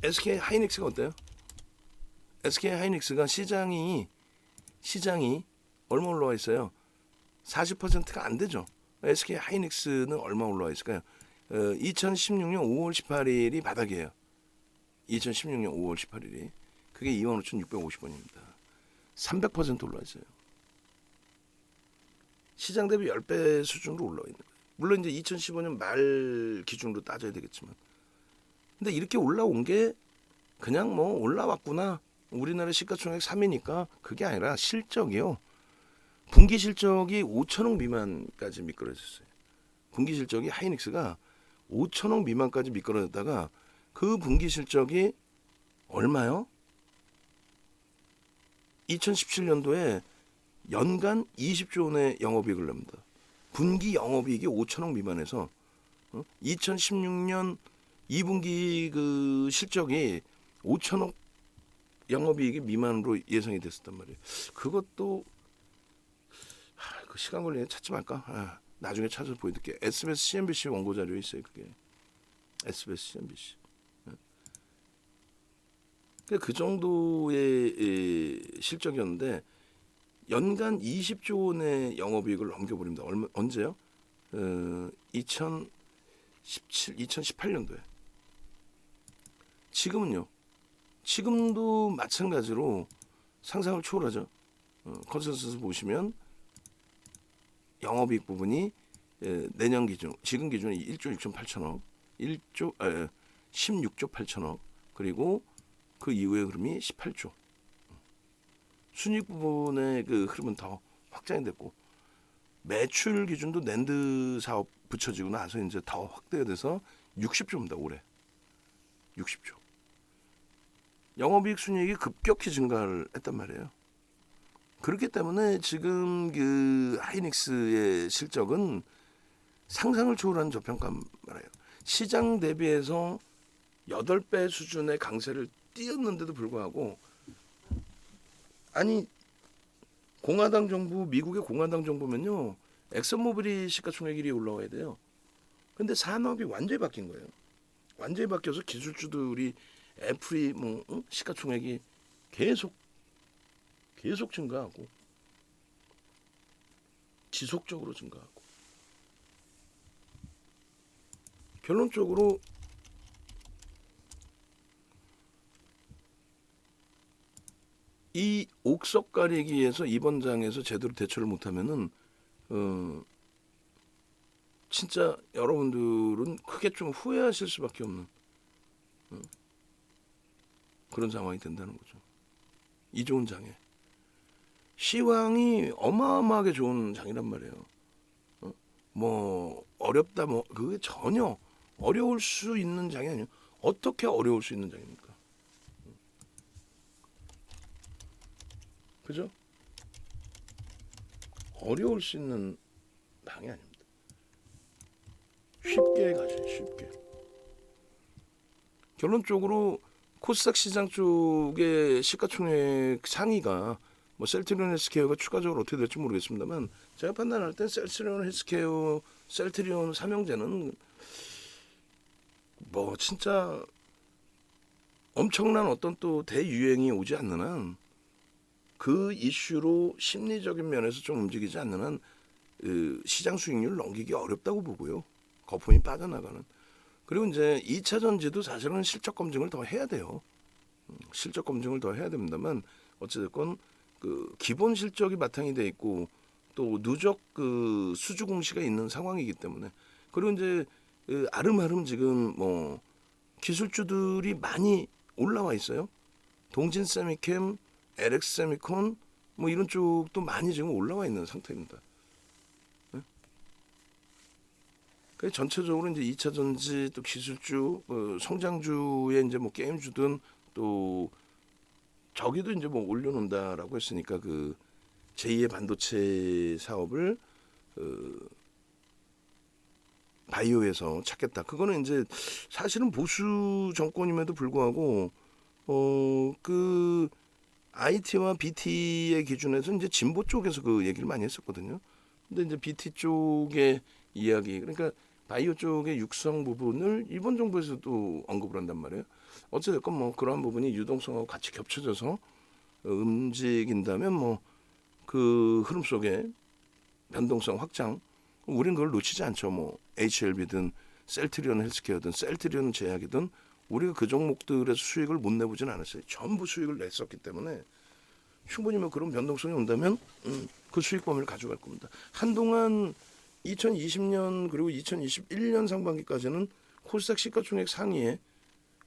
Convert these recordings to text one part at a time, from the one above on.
SK 하이닉스가 어때요? SK 하이닉스가 시장이 얼마 올라와 있어요? 40%가 안 되죠. SK 하이닉스는 얼마 올라와 있을까요? 2016년 5월 18일이 바닥이에요. 2016년 5월 18일이. 그게 25,650원입니다. 300% 올라 있어요. 시장 대비 10배 수준으로 올라와 있는 거예요. 물론 이제 2015년 말 기준으로 따져야 되겠지만. 근데 이렇게 올라온 게 그냥 뭐 올라왔구나. 우리나라 시가총액 3위니까 그게 아니라 실적이요. 분기 실적이 5천억 미만까지 미끄러졌어요. 분기 실적이 하이닉스가 5천억 미만까지 미끄러졌다가 그 분기 실적이 얼마요? 2017년도에 연간 20조 원의 영업이익을 냅니다. 분기 영업이익이 5천억 미만에서 2016년 2분기 그 실적이 5천억 영업이익이 미만으로 예상이 됐었단 말이에요. 그것도 그 시간 걸리네. 찾지 말까? 나중에 찾아서 보여드릴게요. SBS, CNBC 원고 자료에 있어요. 그게 SBS, CNBC. 그 정도의 실적이었는데 연간 20조 원의 영업이익을 넘겨버립니다. 언제요? 2018년도에. 지금은요. 지금도 마찬가지로 상상을 초월하죠. 컨센서스 보시면 영업이익 부분이 내년 기준, 지금 기준이 1조 6,8천억, 16조 8천억, 그리고 그 이후의 흐름이 18조. 순이익 부분의 그 흐름은 더 확장이 됐고 매출 기준도 낸드 사업 붙여지고 나서 이제 더 확대가 돼서 60조입니다. 올해 60조. 영업이익 순이익이 급격히 증가를 했단 말이에요. 그렇기 때문에 지금 그 하이닉스의 실적은 상상을 초월한 저평가만 말해요. 시장 대비해서 8배 수준의 강세를 띄었는데도 불구하고 아니 공화당 정부, 미국의 공화당 정부면요 엑슨모빌이 시가총액 1위 올라와야 돼요. 근데 산업이 완전히 바뀐 거예요. 완전히 바뀌어서 기술주들이 애플이 시가총액이 계속 증가하고 지속적으로 증가하고 결론적으로 이 옥석 가리기에서 이번 장에서 제대로 대처를 못하면은 진짜 여러분들은 크게 좀 후회하실 수밖에 없는 그런 상황이 된다는 거죠. 이 좋은 장에 시황이 어마어마하게 좋은 장이란 말이에요. 뭐 어렵다 뭐 그게 전혀 어려울 수 있는 장이 아니에요. 어떻게 어려울 수 있는 장입니까? 그죠? 어려울 수 있는 방이 아닙니다. 쉽게 가죠. 쉽게. 결론적으로 코스닥 시장 쪽의 시가총액 상위가 뭐 셀트리온 헬스케어가 추가적으로 어떻게 될지 모르겠습니다만 제가 판단할 때 셀트리온 헬스케어, 셀트리온 삼형제는 뭐 진짜 엄청난 어떤 또 대유행이 오지 않는 한 그 이슈로 심리적인 면에서 좀 움직이지 않는 한 시장 수익률을 넘기기 어렵다고 보고요. 거품이 빠져나가는. 그리고 이제 2차 전지도 사실은 실적 검증을 더 해야 돼요. 실적 검증을 더 해야 됩니다만 어찌됐건 그 기본 실적이 바탕이 돼 있고 또 누적 그 수주 공시가 있는 상황이기 때문에 그리고 이제 아름아름 지금 뭐 기술주들이 많이 올라와 있어요. 동진 세미캠, LX 세미콘 뭐 이런 쪽도 많이 지금 올라와 있는 상태입니다. 그 전체적으로 이제 2차 전지 또 기술주, 성장주에 이제 뭐 게임주든 또 저기도 이제 뭐 올려놓는다라고 했으니까 그 제2의 반도체 사업을 바이오에서 찾겠다. 그거는 이제 사실은 보수 정권임에도 불구하고 그 IT와 BT의 기준에서 이제 진보 쪽에서 그 얘기를 많이 했었거든요. 근데 이제 BT 쪽의 이야기 그러니까 바이오 쪽의 육성 부분을 일본 정부에서도 언급을 한단 말이에요. 어쨌든 뭐 그러한 부분이 유동성하고 같이 겹쳐져서 움직인다면 뭐 그 흐름 속에 변동성 확장, 우린 그걸 놓치지 않죠. 뭐 HLB든 셀트리온 헬스케어든 셀트리온 제약이든 우리가 그 종목들에서 수익을 못 내보진 않았어요. 전부 수익을 냈었기 때문에 충분히 뭐 그런 변동성이 온다면 그 수익 범위를 가져갈 겁니다. 한동안 2020년 그리고 2021년 상반기까지는 코스닥 시가총액 상위에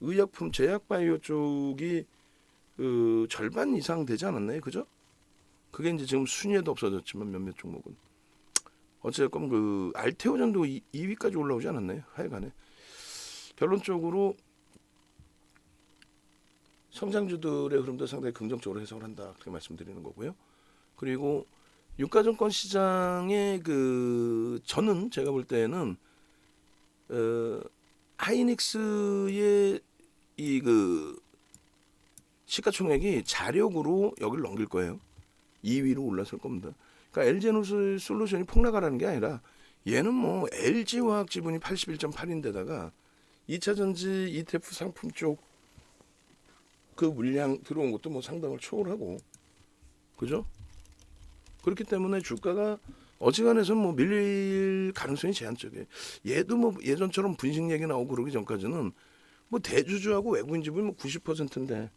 의약품 제약 바이오 쪽이 그 절반 이상 되지 않았나요? 그죠? 그게 이제 지금 순위에도 없어졌지만 몇몇 종목은 어쨌건 그 알테오전도 2위까지 올라오지 않았나요? 하여간에 결론적으로 성장주들의 흐름도 상당히 긍정적으로 해석을 한다 그렇게 말씀드리는 거고요. 그리고 유가증권 시장의 그 저는 제가 볼 때는 하이닉스의 이 그 시가총액이 자력으로 여기를 넘길 거예요. 2위로 올라설 겁니다. 그러니까 LG에너지솔루션이 폭락하라는 게 아니라 얘는 뭐 LG화학 지분이 81.8인데다가 2차전지 ETF 상품 쪽 그 물량 들어온 것도 뭐 상당을 초월하고 그죠? 그렇기 때문에 주가가 어지간해서 뭐 밀릴 가능성이 제한적이에요. 얘도 뭐 예전처럼 분식 얘기 나오고 그러기 전까지는 뭐 대주주하고 외국인 지분이 뭐 90%인데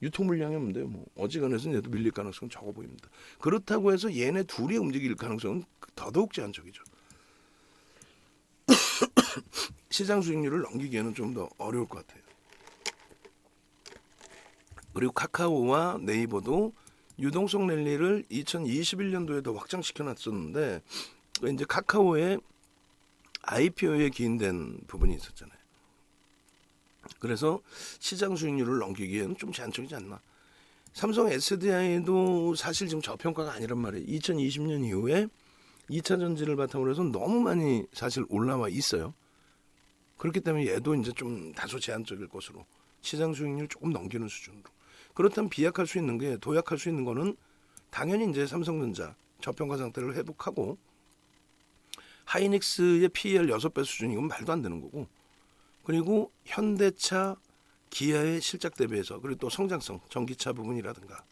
유통 물량이 없는데요. 뭐 어지간해서는 얘도 밀릴 가능성은 적어 보입니다. 그렇다고 해서 얘네 둘이 움직일 가능성은 더더욱 제한적이죠. 시장 수익률을 넘기기에는 좀 더 어려울 것 같아요. 그리고 카카오와 네이버도 유동성 랠리를 2021년도에 더 확장시켜 놨었는데 이제 카카오의 IPO에 기인된 부분이 있었잖아요. 그래서 시장 수익률을 넘기기에는 좀 제한적이지 않나. 삼성 SDI도 사실 지금 저평가가 아니란 말이에요. 2020년 이후에 2차 전지를 바탕으로 해서 너무 많이 사실 올라와 있어요. 그렇기 때문에 얘도 이제 좀 다소 제한적일 것으로 시장 수익률 조금 넘기는 수준으로. 그렇다면 비약할 수 있는 게 도약할 수 있는 거는 당연히 이제 삼성전자 저평가 상태를 회복하고 하이닉스의 PER 6배 수준 이건 말도 안 되는 거고 그리고 현대차 기아의 실적 대비해서 그리고 또 성장성 전기차 부분이라든가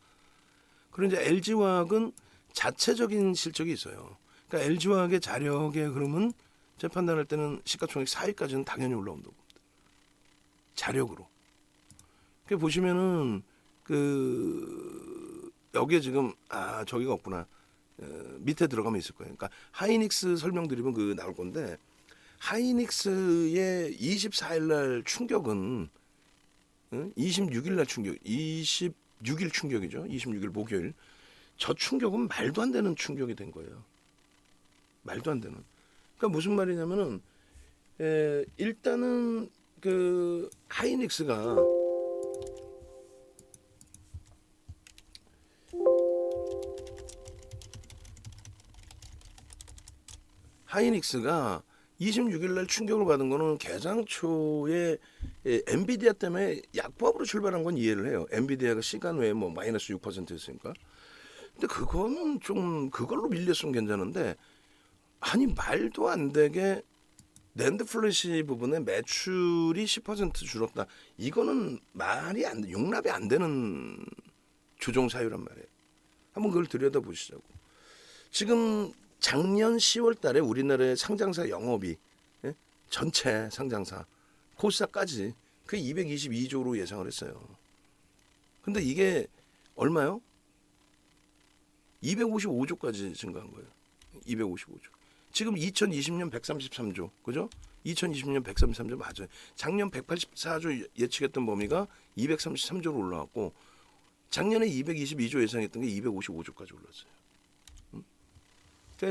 그리고 이제 LG화학은 자체적인 실적이 있어요. 그러니까 LG화학의 자력의 흐름은 제 판단할 때는 시가총액 4위까지는 당연히 올라온다고 봅니다. 자력으로. 그 보시면은 그 여기에 지금 저기가 없구나. 밑에 들어가면 있을 거예요. 그러니까 하이닉스 설명드리면 그 나올 건데 하이닉스의 24일 날 충격은 26일 날 충격, 26일 충격이죠. 26일 목요일. 저 충격은 말도 안 되는 충격이 된 거예요. 말도 안 되는. 그러니까 무슨 말이냐면은 일단은 그 하이닉스가 하이닉스가 26일 날 충격을 받은 거는 개장 초에 엔비디아 때문에 약보합으로 출발한 건 이해를 해요. 엔비디아가 시간 외에 뭐 마이너스 6%였으니까. 근데 그거는 좀 그걸로 밀렸으면 괜찮은데 아니 말도 안 되게 낸드 플래시 부분에 매출이 10% 줄었다. 이거는 말이 안 돼. 용납이 안 되는 조정 사유란 말이에요. 한번 그걸 들여다보시자고. 지금 작년 10월 달에 우리나라의 상장사 영업이 전체 상장사 코스닥까지 그 222조로 예상을 했어요. 근데 이게 얼마요? 255조까지 증가한 거예요. 255조. 지금 2020년 133조. 그죠? 2020년 133조 맞아요. 작년 184조 예측했던 범위가 233조로 올라왔고 작년에 222조 예상했던 게 255조까지 올랐어요.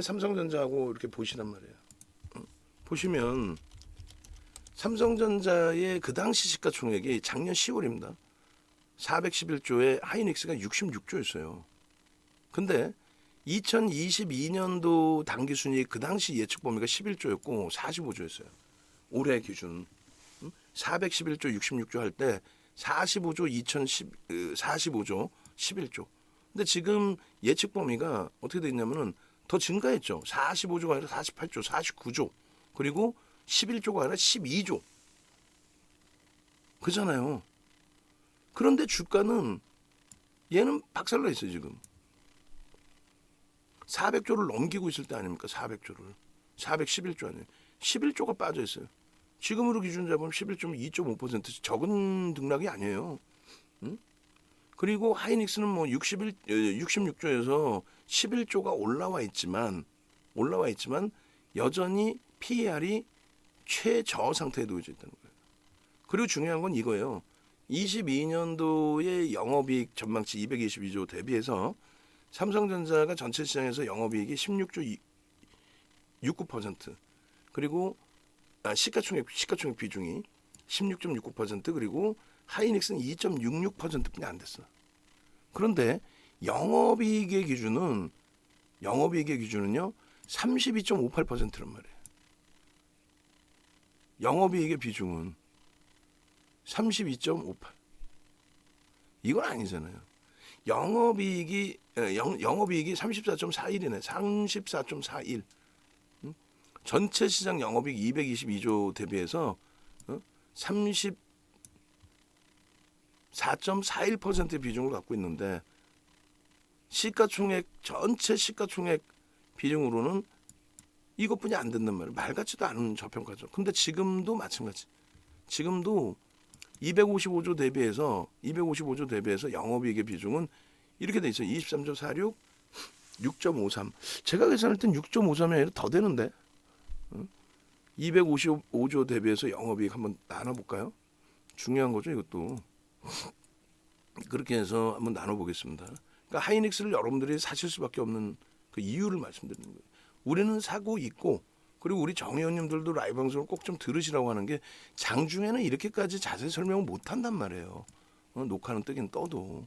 삼성전자하고 이렇게 보시란 말이에요. 보시면 삼성전자의 그 당시 시가총액이 작년 10월입니다. 411조에 하이닉스가 66조였어요. 근데 2022년도 당기순이익 그 당시 예측 범위가 11조였고 45조였어요. 올해 기준 411조 66조 할 때 45조 45조 11조. 근데 지금 예측 범위가 어떻게 돼 있냐면은 더 증가했죠. 45조가 아니라 48조, 49조. 그리고 11조가 아니라 12조. 그잖아요. 그런데 주가는 얘는 박살나 있어요 지금. 400조를 넘기고 있을 때 아닙니까? 400조를. 411조 아니에요. 11조가 빠져 있어요. 지금으로 기준 잡으면 11조면 2.5% 적은 등락이 아니에요. 응? 그리고 하이닉스는 뭐 66조에서 11조가 올라와 있지만 여전히 PER이 최저 상태에 놓여져 있다는 거예요. 그리고 중요한 건 이거예요. 22년도의 영업이익 전망치 222조 대비해서 삼성전자가 전체 시장에서 영업이익이 16조 69% 그리고 시가총액 비중이 16.69% 그리고 하이닉스는 2.66%뿐이 안 됐어. 그런데 영업이익의 기준은요 32.58%란 말이에요. 영업이익의 비중은 32.58. 이건 아니잖아요. 영업이익이 34.41이네. 34.41. 전체 시장 영업이익 222조 대비해서 34.41%의 비중을 갖고 있는데 전체 시가총액 비중으로는 이것뿐이 안 된단 말이에요. 말 같지도 않은 저평가죠. 근데 지금도 마찬가지. 지금도 255조 대비해서 영업이익의 비중은 이렇게 돼 있어요. 23.46, 6.53. 제가 계산할 땐 6.53이 아니라 더 되는데. 255조 대비해서 영업이익 한번 나눠볼까요? 중요한 거죠, 이것도. 그렇게 해서 한번 나눠보겠습니다. 그러니까 하이닉스를 여러분들이 사실 수밖에 없는 그 이유를 말씀드리는 거예요. 우리는 사고 있고 그리고 우리 정 의원님들도 라이브 방송을 꼭 좀 들으시라고 하는 게 장중에는 이렇게까지 자세히 설명을 못 한단 말이에요. 녹화는 뜨긴 떠도.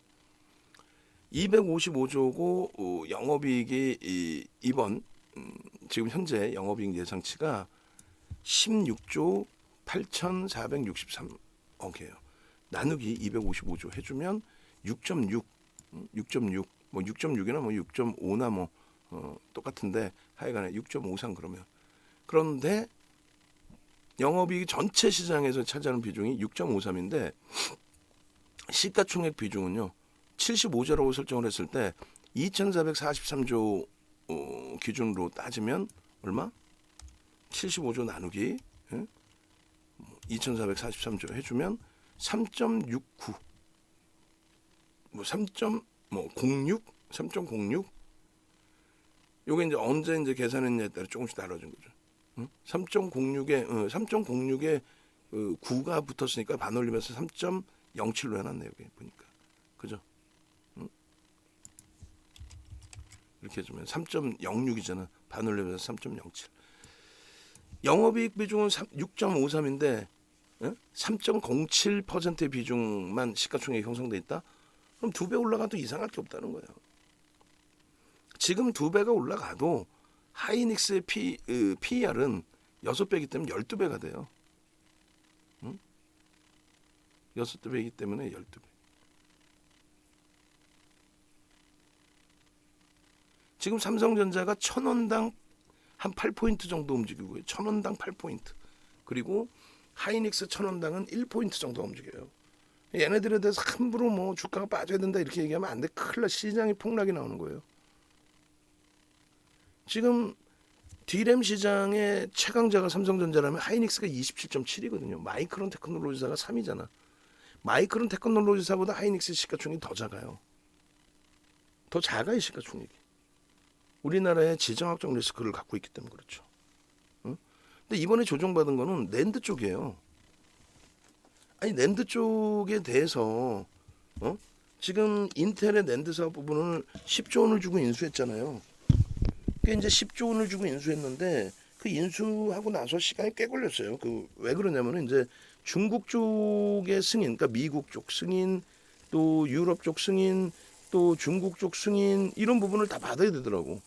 255조고 영업이익이 이번 지금 현재 영업이익 예상치가 16조 8,463억이에요. 나누기 255조 해주면 6.6 뭐 6.6이나 뭐 6.5나 뭐 똑같은데 하여간에 6.53 그런데 영업이익 전체 시장에서 차지하는 비중이 6.53인데 시가총액 비중은요 75조라고 설정을 했을 때 2,443조 기준으로 따지면 얼마? 75조 나누기 2,443조 해주면 3.69 뭐 3.06 요게 이제 언제 이제 계산했냐에 따라 조금씩 달라진 거죠. 3.06에 9가 붙었으니까 반올림해서 3.07로 해놨네요. 여기 보니까 그죠? 이렇게 해주면 3.06이잖아. 반올림해서 3.07. 영업이익 비중은 6.53인데 3.07%의 비중만 시가총액이 형성돼 있다? 그럼 2배 올라가도 이상할 게 없다는 거예요. 지금 2배가 올라가도 하이닉스의 PER은 6배이기 때문에 12배가 돼요. 6배이기 때문에 12배. 지금 삼성전자가 1,000원당 한 8포인트 정도 움직이고 1,000원당 8포인트. 그리고 하이닉스 1,000원당은 1포인트 정도 움직여요. 얘네들에 대해서 함부로 뭐 주가가 빠져야 된다 이렇게 얘기하면 안 돼. 큰일 나. 시장이 폭락이 나오는 거예요. 지금 D램 시장의 최강자가 삼성전자라면 하이닉스가 27.7이거든요. 마이크론 테크놀로지사가 3위잖아. 마이크론 테크놀로지사보다 하이닉스 시가총액이 더 작아요. 더 작아요 시가총액이. 우리나라의 지정학적 리스크를 갖고 있기 때문에 그렇죠. 근데 이번에 조정받은 거는 낸드 쪽이에요. 아니 낸드 쪽에 대해서 지금 인텔의 낸드 사업 부분을 10조 원을 주고 인수했잖아요. 그 이제 10조 원을 주고 인수했는데 그 인수하고 나서 시간이 꽤 걸렸어요. 그 왜 그러냐면은 이제 중국 쪽의 승인, 그러니까 미국 쪽 승인, 또 유럽 쪽 승인, 또 중국 쪽 승인 이런 부분을 다 받아야 되더라고.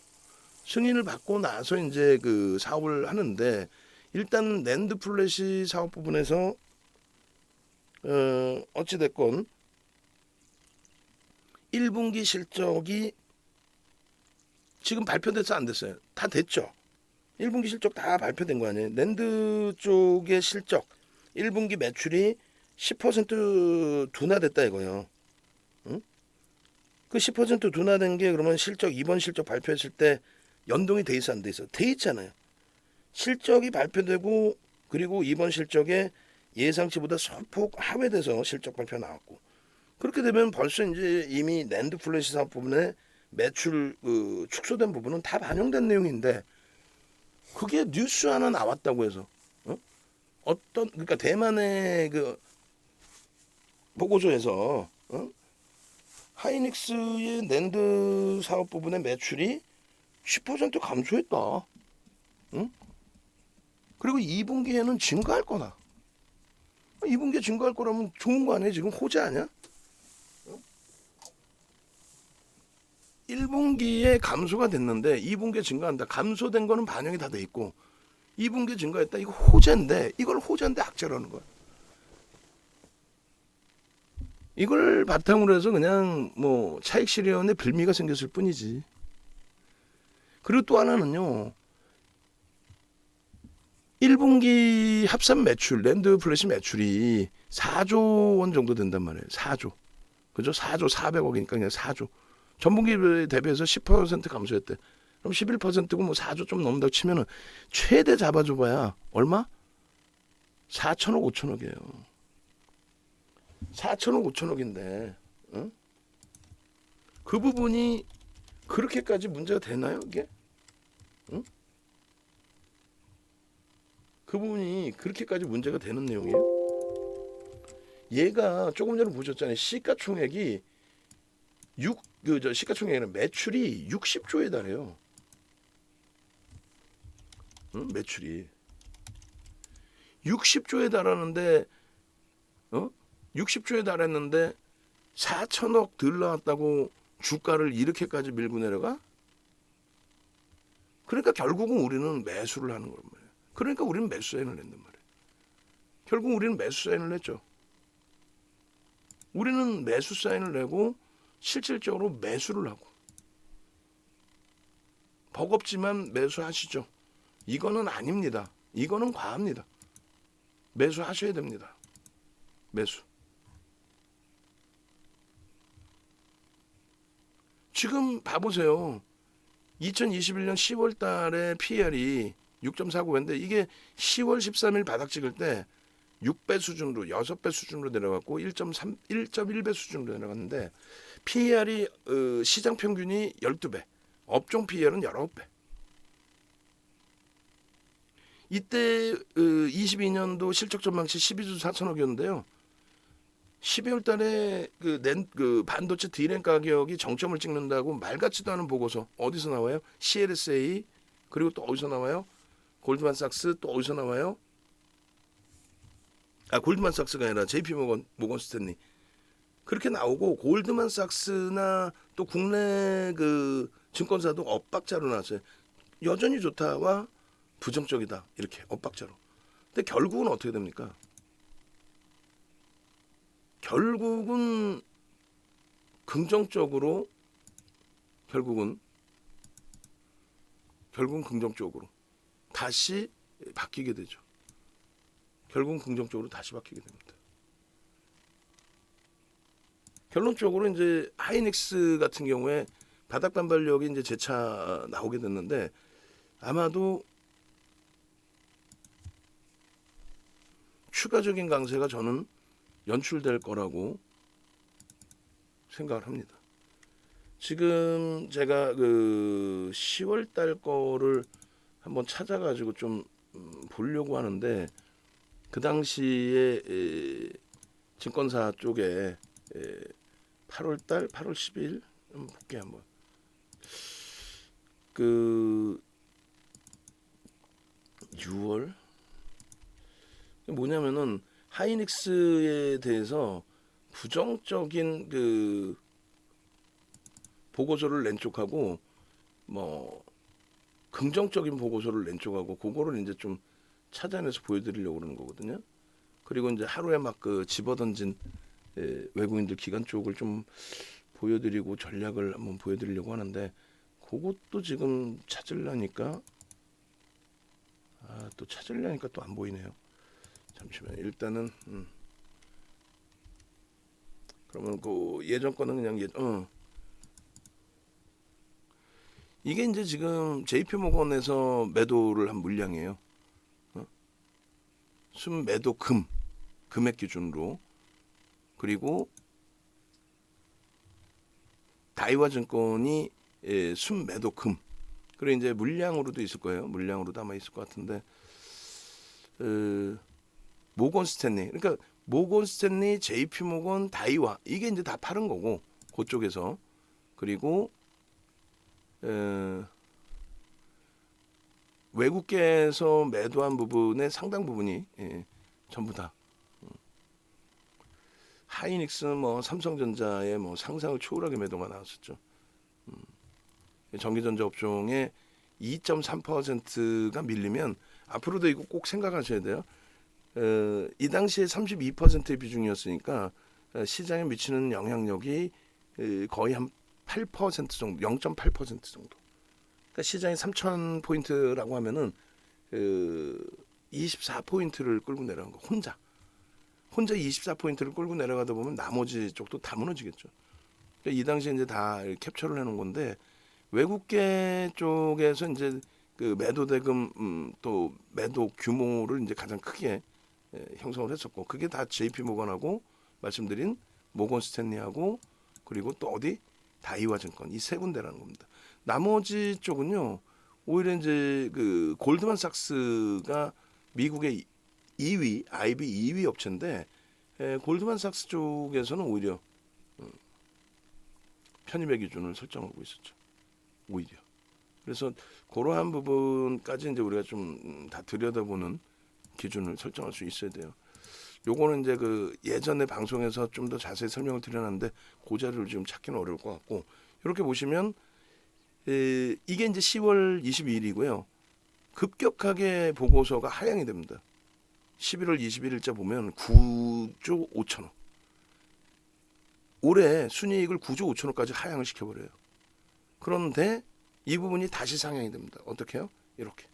승인을 받고 나서 이제 그 사업을 하는데 일단 낸드 플래시 사업 부분에서 어찌 됐건 1분기 실적이 지금 발표돼서 안 됐어요. 다 됐죠. 1분기 실적 다 발표된 거 아니에요. 랜드 쪽의 실적 1분기 매출이 10% 둔화됐다 이거예요. 응? 그 10% 둔화된 게 그러면 실적 이번 실적 발표했을 때 연동이 돼 있어 안 돼 있어? 돼 있잖아요. 실적이 발표되고 그리고 이번 실적에 예상치보다 소폭 하회돼서 실적 발표 나왔고 그렇게 되면 벌써 이제 이미 랜드 플래시 사업 부분에 매출 축소된 부분은 다 반영된 내용인데 그게 뉴스 하나 나왔다고 해서 어떤 그러니까 대만의 그 보고서에서 하이닉스의 랜드 사업 부분의 매출이 10% 감소했다. 응? 그리고 2분기에는 증가할 거다. 2분기에 증가할 거라면 좋은 거 아니에요? 지금 호재 아니야? 1분기에 감소가 됐는데 2분기에 증가한다. 감소된 거는 반영이 다 돼 있고 2분기에 증가했다. 이거 호재인데 이걸 호재인데 악재라는 거야. 이걸 바탕으로 해서 그냥 뭐 차익 실현에 빌미가 생겼을 뿐이지. 그리고 또 하나는요. 1분기 합산 매출, 랜드 플래시 매출이 4조 원 정도 된단 말이에요. 4조. 그죠? 4조 400억이니까 그냥 4조. 전분기 대비해서 10% 감소했대. 그럼 11%고 뭐 4조 좀 넘는다고 치면은 최대 잡아줘봐야 얼마? 4천억 5천억이에요. 4천억 5천억인데 응? 그 부분이 그렇게까지 문제가 되나요? 이게? 응? 그 부분이 그렇게까지 문제가 되는 내용이에요? 얘가 조금 전에 보셨잖아요. 시가총액이 시가총액이는 매출이 60조에 달해요. 응? 매출이 60조에 달하는데 60조에 달했는데 4천억 덜 나왔다고 주가를 이렇게까지 밀고 내려가? 그러니까 결국은 우리는 매수를 하는 거란 말이에요. 그러니까 우리는 매수 사인을 낸단 말이에요. 결국 우리는 매수 사인을 냈죠. 우리는 매수 사인을 내고 실질적으로 매수를 하고 버겁지만 매수하시죠. 이거는 아닙니다. 이거는 과합니다. 매수하셔야 됩니다. 매수. 지금 봐보세요. 2021년 10월 달에 PER이 6.49배인데 이게 10월 13일 바닥 찍을 때 6배 수준으로 6배 수준으로 내려갔고 1.1배 수준으로 내려갔는데 PER이 시장 평균이 12배, 업종 PER은 19배. 이때 22년도 실적 전망치 12조 4천억이었는데요. 12월 달에 그 반도체 D램 가격이 정점을 찍는다고 말 같지도 않은 보고서 어디서 나와요? CLSA 그리고 또 어디서 나와요? 골드만삭스 또 어디서 나와요? 골드만삭스가 아니라 JP 모건 스탠리 그렇게 나오고 골드만삭스나 또 국내 그 증권사도 엇박자로 나왔어요. 여전히 좋다와 부정적이다 이렇게 엇박자로. 근데 결국은 어떻게 됩니까? 결국은 긍정적으로 결국은 긍정적으로 다시 바뀌게 되죠. 결국은 긍정적으로 다시 바뀌게 됩니다. 결론적으로 이제 하이닉스 같은 경우에 바닥 단발력이 이제 재차 나오게 됐는데 아마도 추가적인 강세가 저는 연출될 거라고 생각을 합니다. 지금 제가 그 10월 달 거를 한번 찾아가지고 좀 보려고 하는데 그 당시에 증권사 쪽에 8월 달 8월 10일 한번 볼게 한번 그 6월 뭐냐면은 하이닉스에 대해서 부정적인 그 보고서를 낸 쪽하고 뭐 긍정적인 보고서를 낸 쪽하고 그거를 이제 좀 찾아내서 보여드리려고 그러는 거거든요. 그리고 이제 하루에 막 그 집어던진 외국인들 기관 쪽을 좀 보여드리고 전략을 한번 보여드리려고 하는데 그것도 지금 찾으려니까 또 찾으려니까 또 안 보이네요. 잠시만. 일단은 그러면 그 예전 거는 그냥 이게 이제 지금 JP 모건에서 매도를 한 물량이에요. 순매도 금액 기준으로. 그리고 다이와 증권이 순매도 금. 그리고 이제 물량으로도 있을 거예요. 물량으로도 아마 있을 것 같은데 모건 스탠리. 그러니까 모건 스탠리, JP 모건, 다이와 이게 이제 다 파는 거고 그쪽에서. 그리고 외국계에서 매도한 부분의 상당 부분이 전부 다 하이닉스 뭐 삼성전자의 뭐 상상을 초월하게 매도가 나왔었죠. 전기전자 업종의 2.3%가 밀리면 앞으로도 이거 꼭 생각하셔야 돼요. 이 당시에 32%의 비중이었으니까 시장에 미치는 영향력이 거의 한 8% 정도, 0.8% 정도. 그러니까 시장이 3,000포인트라고 하면은 24포인트를 끌고 내려간 거 혼자 24포인트를 끌고 내려가다 보면 나머지 쪽도 다 무너지겠죠. 그러니까 이 당시에 이제 다 캡처를 해놓은 건데 외국계 쪽에서 이제 그 매도 대금 또 매도 규모를 이제 가장 크게 형성을 했었고 그게 다 JP 모건하고 말씀드린 모건 스탠리하고 그리고 또 어디 다이와 증권 이 세 군데라는 겁니다. 나머지 쪽은요 오히려 이제 그 골드만삭스가 미국의 2위 IB 2위 업체인데 골드만삭스 쪽에서는 오히려 편입의 기준을 설정하고 있었죠. 오히려. 그래서 그러한 부분까지 이제 우리가 좀 다 들여다보는 기준을 설정할 수 있어야 돼요. 요거는 이제 그 예전에 방송에서 좀 더 자세히 설명을 드려놨는데 그 자료를 지금 찾기는 어려울 것 같고 이렇게 보시면 이게 이제 10월 22일이고요. 급격하게 보고서가 하향이 됩니다. 11월 21일자 보면 9조 5천억. 올해 순이익을 9조 5천억까지 하향을 시켜버려요. 그런데 이 부분이 다시 상향이 됩니다. 어떻게 해요? 이렇게.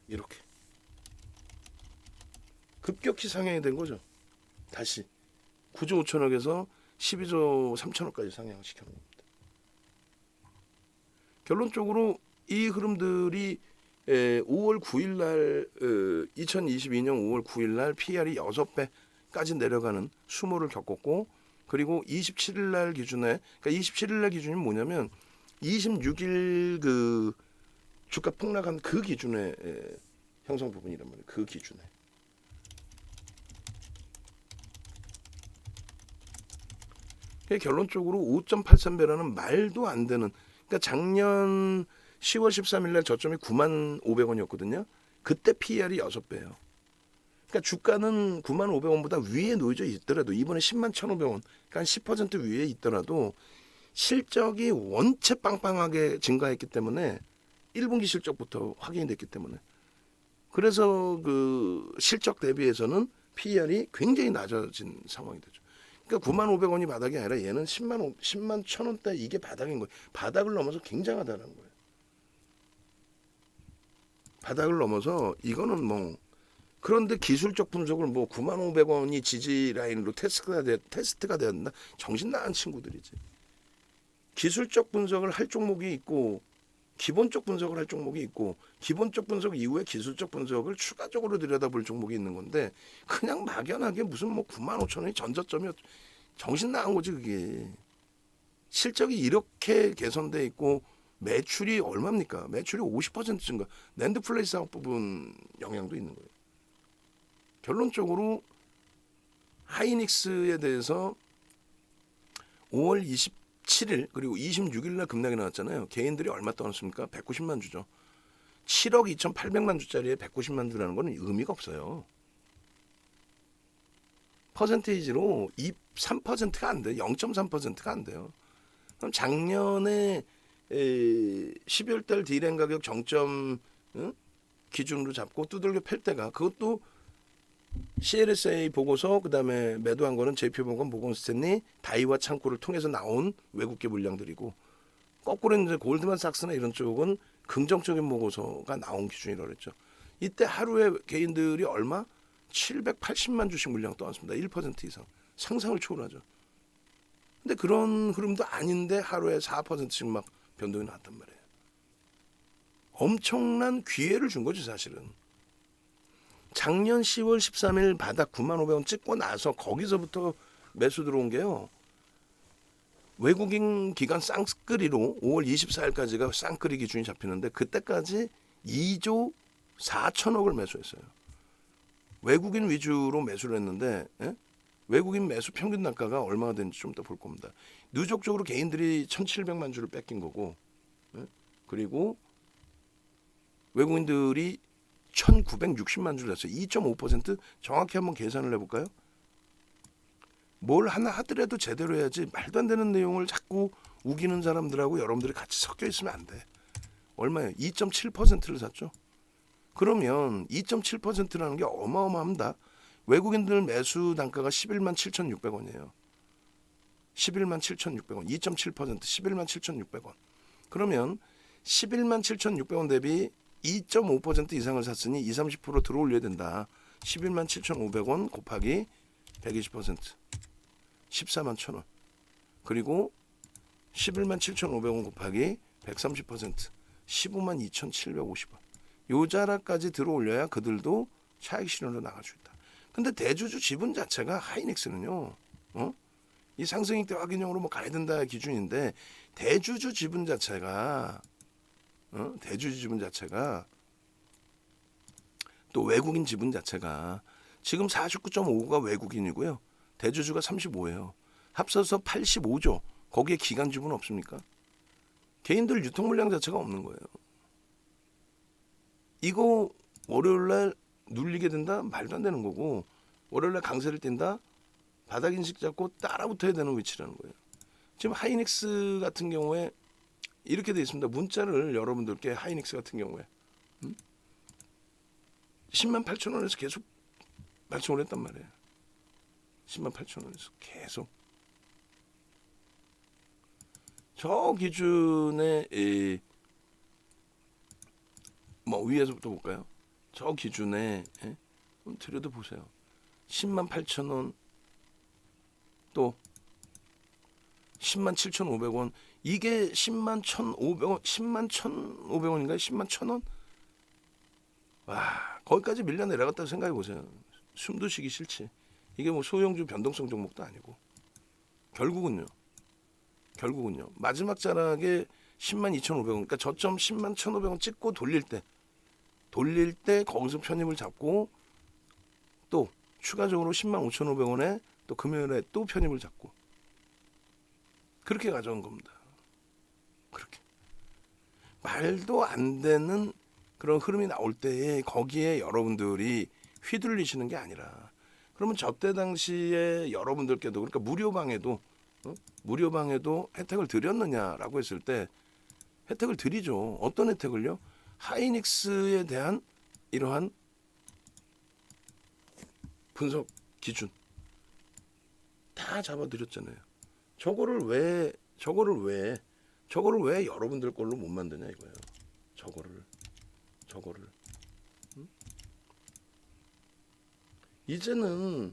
이렇게. 급격히 상향이 된 거죠. 다시. 9조 5천억에서 12조 3천억까지 상향시켜 놓은 겁니다. 결론적으로 이 흐름들이 5월 9일 날 2022년 5월 9일 날 PR이 6배까지 내려가는 수모를 겪었고 그리고 27일 날 기준에 그러니까 27일 날 기준이 뭐냐면 26일 그 주가 폭락한 그 기준의 형성 부분이란 말이에요. 그 기준에. 결론적으로 5.83배라는 말도 안 되는 그러니까 작년 10월 13일 날 저점이 95,500원이었거든요. 그때 PER이 6배예요. 그러니까 주가는 95,500원보다 위에 놓여져 있더라도 이번에 101,500원 그러니까 10% 위에 있더라도 실적이 원체 빵빵하게 증가했기 때문에 1분기 실적부터 확인이 됐기 때문에 그래서 그 실적 대비해서는 PER이 굉장히 낮아진 상황이 되죠. 그러니까 95,500원이 바닥이 아니라 얘는 10만 1,000원대 이게 바닥인 거예요. 바닥을 넘어서 굉장하다는 거예요. 바닥을 넘어서 이거는 뭐 그런데 기술적 분석을 뭐 95,500원이 지지 라인으로 테스트가 되었나 정신 나간 친구들이지. 기술적 분석을 할 종목이 있고 기본적 분석을 할 종목이 있고 기본적 분석 이후에 기술적 분석을 추가적으로 들여다볼 종목이 있는 건데 그냥 막연하게 무슨 뭐 95,000원이 전저점이 정신 나간 거지 그게. 실적이 이렇게 개선돼 있고 매출이 얼마입니까? 매출이 50% 증가. 낸드 플레이 사업 부분 영향도 있는 거예요. 결론적으로 하이닉스에 대해서 5월 27일 그리고 26일 날 급락이 나왔잖아요. 개인들이 얼마 떠났습니까? 190만 주죠. 7억 2,800만 주짜리에 190만 주라는 건 의미가 없어요. 퍼센테이지로 3%가 안 돼요. 0.3%가 안 돼요. 그럼 작년에 12월 달 디램 가격 정점 기준으로 잡고 두들겨 팰 때가 그것도 CLSA 보고서 그다음에 매도한 거는 JP 모건, 모건 스탠리, 다이와 창고를 통해서 나온 외국계 물량들이고 거꾸로 이제 골드만삭스나 이런 쪽은 긍정적인 보고서가 나온 기준이라고 그랬죠. 이때 하루에 개인들이 얼마? 780만 주씩 물량 떠왔습니다. 1% 이상. 상상을 초월하죠. 근데 그런 흐름도 아닌데 하루에 4%씩 막 변동이 나왔단 말이에요. 엄청난 기회를 준 거죠, 사실은. 작년 10월 13일 바닥 9,500원 찍고 나서 거기서부터 매수 들어온 게요. 외국인 기관 쌍끌이로 5월 24일까지가 쌍끌이 기준이 잡히는데 그때까지 2조 4천억을 매수했어요. 외국인 위주로 매수를 했는데 외국인 매수 평균 단가가 얼마가 되는지 좀 더 볼 겁니다. 누적적으로 개인들이 1,700만 주를 뺏긴 거고 그리고 외국인들이 1,960만 주를 냈어요. 2.5% 정확히 한번 계산을 해볼까요? 뭘 하나 하더라도 제대로 해야지 말도 안 되는 내용을 자꾸 우기는 사람들하고 여러분들이 같이 섞여 있으면 안 돼. 얼마예요? 2.7%를 샀죠. 그러면 2.7%라는 게 어마어마합니다. 외국인들 매수 단가가 11만 7,600원이에요. 11만 7,600원. 2.7% 11만 7,600원. 그러면 11만 7,600원 대비 2.5% 이상을 샀으니 20-30% 들어올려야 된다. 11만 7,500원 곱하기 120% 14만 1,000원. 그리고 11만 7,500원 곱하기 130% 15만 2,750원. 요 자락까지 들어올려야 그들도 차익 실현으로 나갈 수 있다. 근데 대주주 지분 자체가 하이닉스는요. 이 상승익대 확인형으로 뭐 가야 된다 기준인데 대주주 지분 자체가 대주주 지분 자체가 또 외국인 지분 자체가 지금 49.5가 외국인이고요. 대주주가 35예요. 합쳐서 85조. 거기에 기관 지분 없습니까? 개인들 유통 물량 자체가 없는 거예요. 이거 월요일날 눌리게 된다? 말도 안 되는 거고 월요일날 강세를 띈다? 바닥 인식 잡고 따라붙어야 되는 위치라는 거예요. 지금 하이닉스 같은 경우에 이렇게 돼 있습니다. 문자를 여러분들께 하이닉스 같은 경우에 10만 8천 원에서 계속 발송을 했단 말이에요. 10만 8천 원에서 계속. 저 기준에 뭐 위에서부터 볼까요? 저 기준에 들여다 보세요. 10만 8천 원 또 10만 7,500원 이게 10만 1,500원 10만 1,500원인가요? 10만 1,000원? 와 거기까지 밀려 내려갔다고 생각해 보세요. 숨도 쉬기 싫지. 이게 뭐 소형주 변동성 종목도 아니고 결국은요 마지막 자락에 10만 2,500원 그러니까 저점 10만 1,500원 찍고 돌릴 때 거기서 편입을 잡고 또 추가적으로 10만 5,500원에 또 금요일에 또 편입을 잡고 그렇게 가져온 겁니다. 그렇게 말도 안 되는 그런 흐름이 나올 때에 거기에 여러분들이 휘둘리시는 게 아니라 그러면 저때 당시에 여러분들께도 그러니까 무료방에도 혜택을 드렸느냐라고 했을 때 혜택을 드리죠. 어떤 혜택을요? 하이닉스에 대한 이러한 분석 기준 다 잡아드렸잖아요. 저거를 왜 여러분들 걸로 못 만드냐 이거예요. 저거를 이제는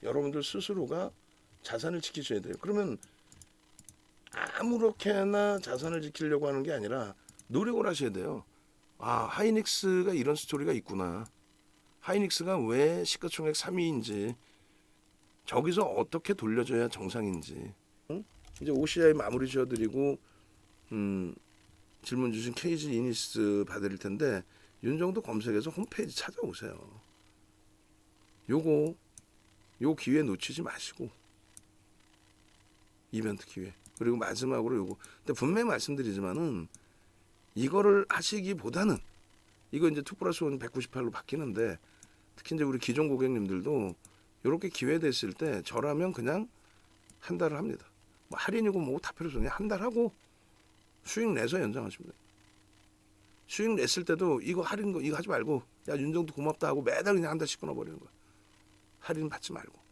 여러분들 스스로가 자산을 지키셔야 돼요. 그러면 아무렇게나 자산을 지키려고 하는 게 아니라 노력을 하셔야 돼요. 아, 하이닉스가 이런 스토리가 있구나. 하이닉스가 왜 시가총액 3위인지 저기서 어떻게 돌려줘야 정상인지 이제 OCI 마무리 지어드리고 질문 주신 KG 이니스 봐드릴 텐데 윤정도 검색해서 홈페이지 찾아오세요. 요 기회 놓치지 마시고 이벤트 기회 그리고 마지막으로 요거 근데 분명히 말씀드리지만은 이거를 하시기보다는 이거 이제 2+1 198로 바뀌는데 특히 이제 우리 기존 고객님들도 이렇게 기회 됐을 때 저라면 그냥 한 달을 합니다. 뭐 할인이고 뭐고 다 필요 없어요. 그냥 한 달 하고 수익 내서 연장하시면 돼요. 수익 냈을 때도 이거 할인 거 이거 하지 말고 야 윤정도 고맙다 하고 매달 그냥 한 달씩 끊어버리는 거야. 할인 받지 말고.